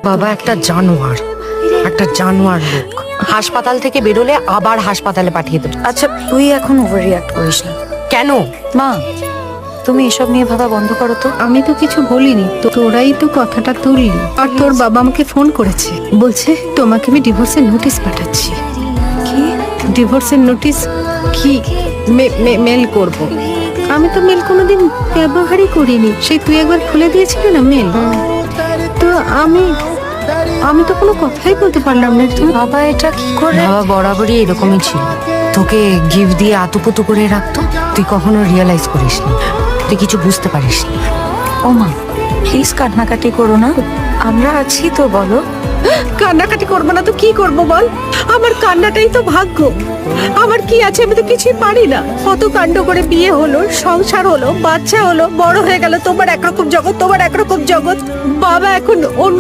বাবা একটা জানোয়ার, একটা জানোয়ার লোক। হাসপাতাল থেকে বেরোলে আবার হাসপাতালে পাঠিয়ে দেবো। আচ্ছা তুই এখন ওভার রিয়াক্ট করিস না। কেন? মা তুমি এসব নিয়ে ভাবা বন্ধ করো তো। আমি তো কিছু বলিনি, তো তোরাই তো কথাটা তুললি। আর তোর বাবা আমাকে ফোন করেছে, বলছে তোমাকে আমি ডিভোর্সের নোটিশ পাঠাচ্ছি। কি? ডিভোর্সের নোটিশ কি মেল করব? আমি তো মেল কোনোদিন ব্যবহারই করিনি। সেই তুই একবার খুলে দিয়েছিল না মেল, তো আমি তো কোনো কথাই বলতে পারলাম না। তুই বাবা এটা কি করে? বাবা বরাবরই এরকমই ছিল, তোকে গিফট দিয়ে আতুপুতু করে রাখতো। তুই কখনো রিয়েলাইজ করিসনি, তুই কিছু বুঝতে পারিসনি। ও মা প্লিজ কান্নাকাটি করো না, আমরা আছি তো, বলো। কান্নাকাটি করবো না তো কি করবো বল? আমার কান্নাটাই তো ভাগ্য। আমার কি আছে? আমি তো কিছুই পারি না। কত কাণ্ড করে বিয়ে হলো, সংসার হলো, বাচ্চা হলো, বড় হয়ে গেল। তোমার একরকম জগৎ, তোমার একরকম জগৎ। বাবা এখন অন্য